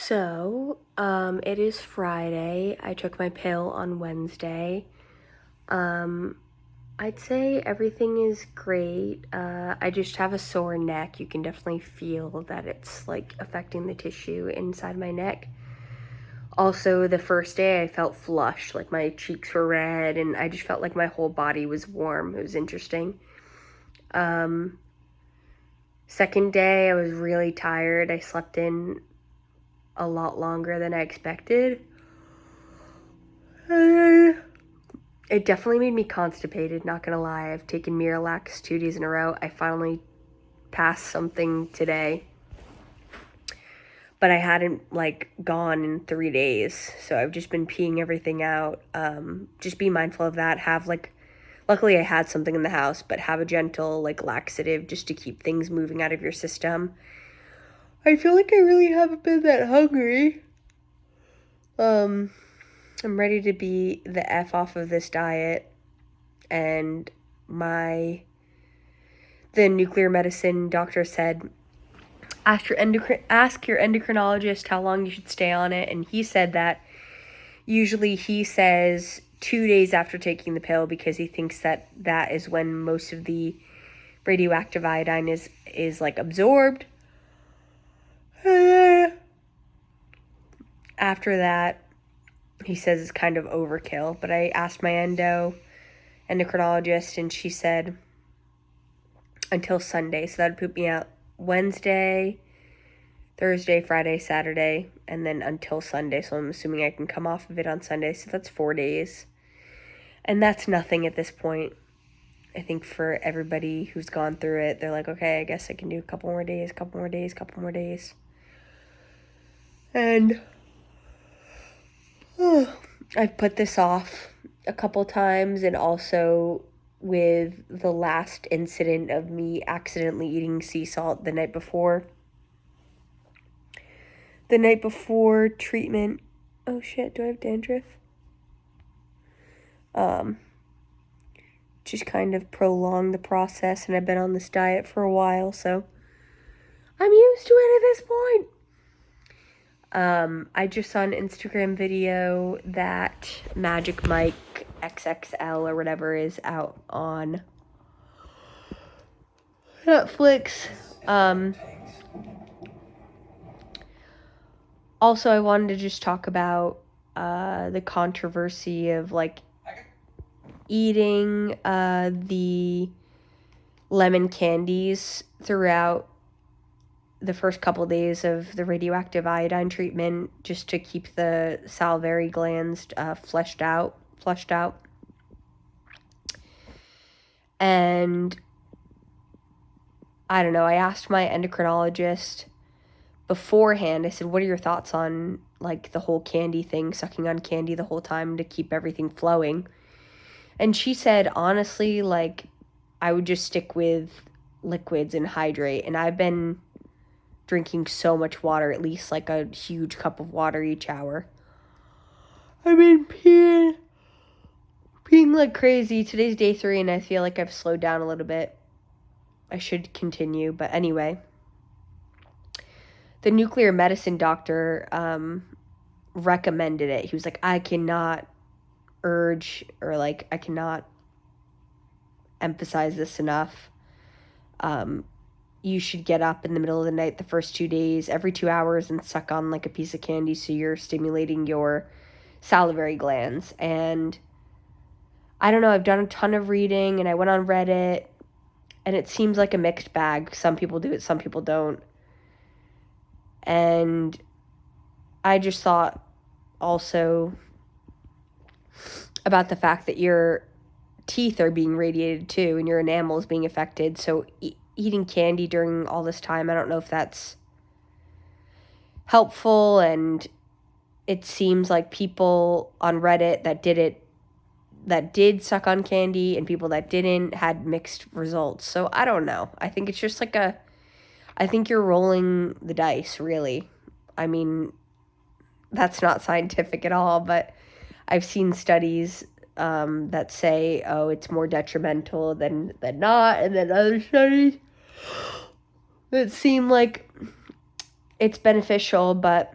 It is Friday. I took my pill on Wednesday. I'd say everything is great. I just have a sore neck. You can definitely feel that it's like affecting the tissue inside my neck. Also, the first day I felt flushed, like my cheeks were red, and I just felt like my whole body was warm. It was interesting. Second day, I was really tired. I slept in a lot longer than I expected. It definitely made me constipated, not gonna lie. I've taken Miralax 2 days in a row. I finally passed something today. But I hadn't, gone in 3 days. So I've just been peeing everything out. Just be mindful of that. Luckily I had something in the house, but have a gentle, laxative just to keep things moving out of your system. I feel like I really haven't been that hungry. I'm ready to be the F off of this diet, and the nuclear medicine doctor said, ask your endocrinologist how long you should stay on it, and he said that usually he says 2 days after taking the pill because he thinks that is when most of the radioactive iodine is absorbed. After that, he says it's kind of overkill, but I asked my endocrinologist, and she said until Sunday, so that would put me out Wednesday, Thursday, Friday, Saturday, and then until Sunday, so I'm assuming I can come off of it on Sunday, so that's 4 days, and that's nothing at this point. I think for everybody who's gone through it, they're like, okay, I guess I can do a couple more days, and I've put this off a couple times, and also with the last incident of me accidentally eating sea salt the night before treatment. Oh shit, do I have dandruff? Just kind of prolonged the process, and I've been on this diet for a while, so I'm used to it at this point. I just saw an Instagram video that Magic Mike XXL or whatever is out on Netflix. Also, I wanted to just talk about the controversy of eating the lemon candies throughout the first couple days of the radioactive iodine treatment, just to keep the salivary glands flushed out. And I don't know, I asked my endocrinologist beforehand, I said, what are your thoughts on the whole candy thing, sucking on candy the whole time to keep everything flowing? And she said, honestly, I would just stick with liquids and hydrate. And I've been drinking so much water, at least a huge cup of water each hour. I've been peeing like crazy. Today's day 3, and I feel like I've slowed down a little bit. I should continue, but anyway. The nuclear medicine doctor recommended it. He was like, I cannot urge, or I cannot emphasize this enough. You should get up in the middle of the night the first 2 days, every 2 hours, and suck on a piece of candy so you're stimulating your salivary glands. And I don't know, I've done a ton of reading, and I went on Reddit, and it seems like a mixed bag. Some people do it, some people don't. And I just thought also about the fact that your teeth are being radiated too, and your enamel is being affected. So eating candy during all this time, I don't know if that's helpful. And it seems like people on Reddit that did suck on candy and people that didn't had mixed results. So I don't know. I think it's just I think you're rolling the dice, really. I mean, that's not scientific at all, but I've seen studies that say, oh, it's more detrimental than not, and then other studies that seem like it's beneficial, but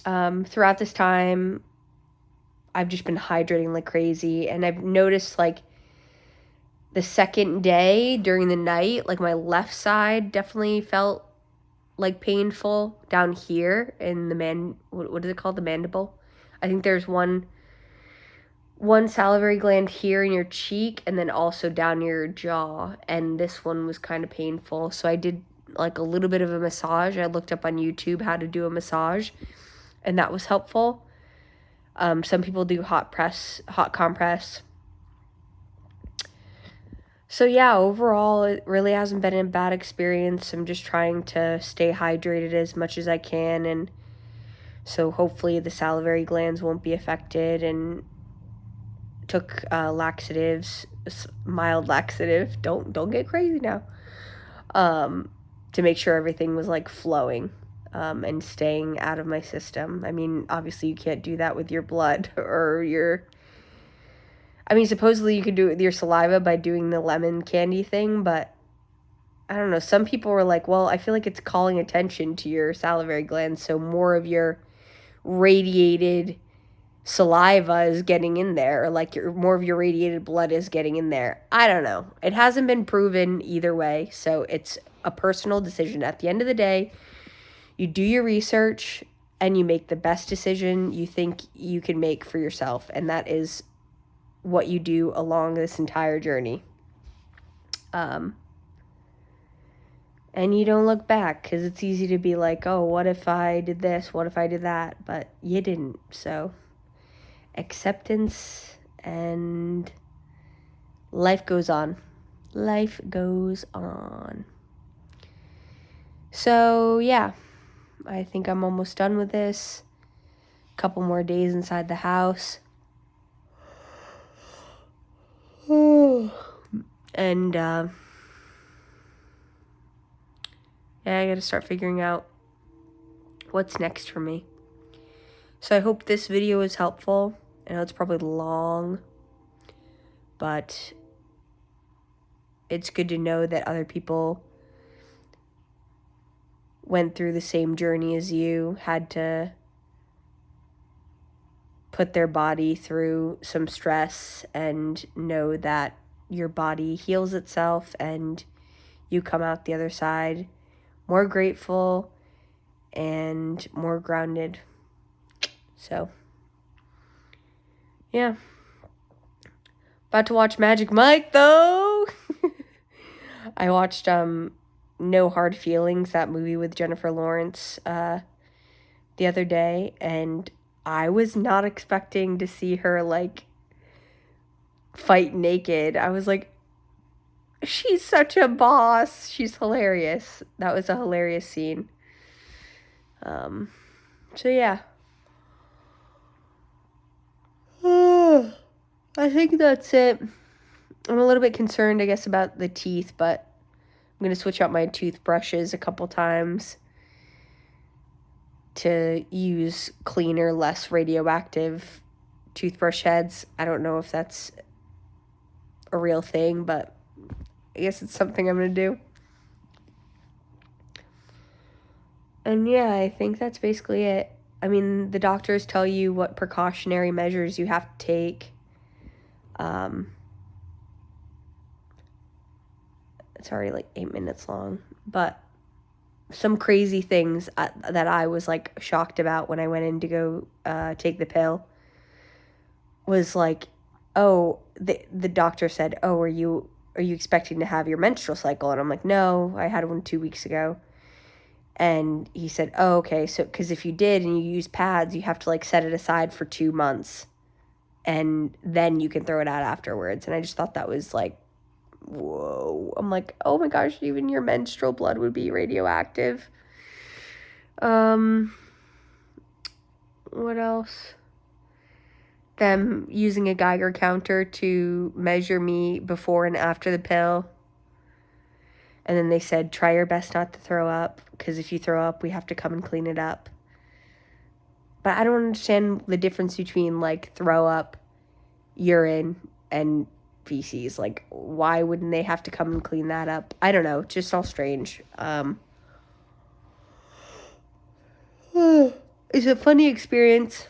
Throughout this time, I've just been hydrating like crazy, and I've noticed, like, the second day during the night, like, my left side definitely felt, like, painful down here in the what is it called? The mandible? I think there's one salivary gland here in your cheek and then also down your jaw, and this one was kind of painful. So I did like a little bit of a massage. I looked up on YouTube how to do a massage, and that was helpful. Some people do hot compress. So yeah, overall, it really hasn't been a bad experience. I'm just trying to stay hydrated as much as I can, and so hopefully the salivary glands won't be affected, and took laxatives, mild laxative, don't get crazy now, to make sure everything was like flowing and staying out of my system. I mean, obviously you can't do that with your blood or supposedly you could do it with your saliva by doing the lemon candy thing, but I don't know. Some people were like, well, I feel like it's calling attention to your salivary glands, so more of your radiated saliva is getting in there, or like more of your radiated blood is getting in there. I don't know. It hasn't been proven either way, so it's a personal decision. At the end of the day, you do your research and you make the best decision you think you can make for yourself, and that is what you do along this entire journey. And you don't look back, because it's easy to be like, oh, what if I did this? What if I did that? But you didn't, so acceptance, and life goes on. Life goes on. So, yeah, I think I'm almost done with this. A couple more days inside the house. And, yeah, I gotta start figuring out what's next for me. So I hope this video is helpful. I know it's probably long, but it's good to know that other people went through the same journey as you, had to put their body through some stress, and know that your body heals itself and you come out the other side more grateful and more grounded. So, yeah. About to watch Magic Mike, though. I watched No Hard Feelings, that movie with Jennifer Lawrence, the other day, and I was not expecting to see her, like, fight naked. I was like, she's such a boss. She's hilarious. That was a hilarious scene. So yeah. I think that's it. I'm a little bit concerned, I guess, about the teeth, but I'm going to switch out my toothbrushes a couple times to use cleaner, less radioactive toothbrush heads. I don't know if that's a real thing, but I guess it's something I'm going to do. And yeah, I think that's basically it. I mean, the doctors tell you what precautionary measures you have to take. It's already like 8 minutes long, but some crazy things that I was like shocked about when I went in to go take the pill was like, oh, the doctor said, oh, are you expecting to have your menstrual cycle? And I'm like, no, I had one 2 weeks ago. And he said, oh, okay, so because if you did and you use pads, you have to like set it aside for 2 months and then you can throw it out afterwards. And I just thought that was like, whoa. I'm like, oh my gosh, even your menstrual blood would be radioactive. What else? Them using a Geiger counter to measure me before and after the pill. And then they said, try your best not to throw up, because if you throw up, we have to come and clean it up. But I don't understand the difference between, like, throw up, urine, and feces. Like, why wouldn't they have to come and clean that up? I don't know. It's just all strange. It's It's a funny experience.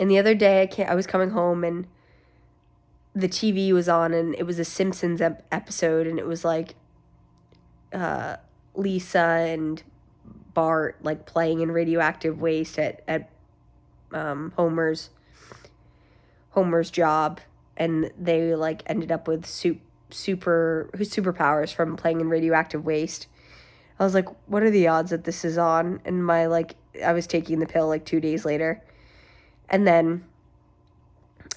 And the other day, I was coming home and the TV was on, and it was a Simpsons episode, and it was like Lisa and Bart like playing in radioactive waste at Homer's job, and they like ended up with superpowers from playing in radioactive waste. I was like, what are the odds that this is on? And I was taking the pill like 2 days later. And then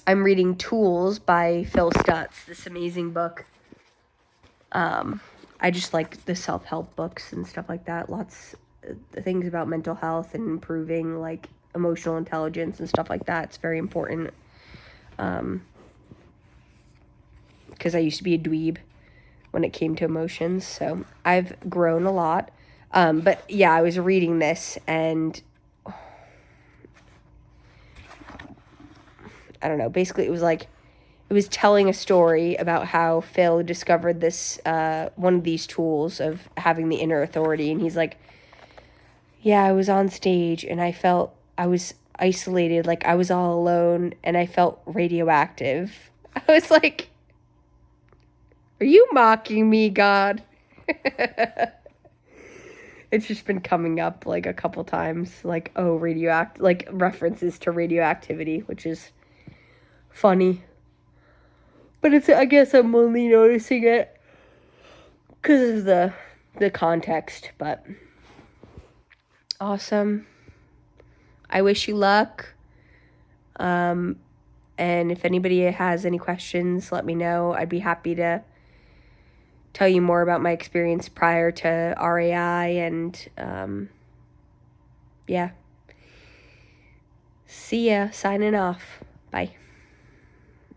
I'm reading Tools by Phil Stutz, this amazing book. I just like the self-help books and stuff like that. Lots of things about mental health and improving like emotional intelligence and stuff like that. It's very important. Because I used to be a dweeb when it came to emotions. So I've grown a lot. But yeah, I was reading this and I don't know. Basically, it was telling a story about how Phil discovered this, one of these tools of having the inner authority. And he's like, yeah, I was on stage and I felt I was isolated, like I was all alone, and I felt radioactive. I was like, are you mocking me, God? It's just been coming up like a couple times, like, oh, like references to radioactivity, which is funny. But I guess I'm only noticing it because of the context, but awesome. I wish you luck. And if anybody has any questions, let me know. I'd be happy to tell you more about my experience prior to RAI, and yeah. See ya. Signing off. Bye.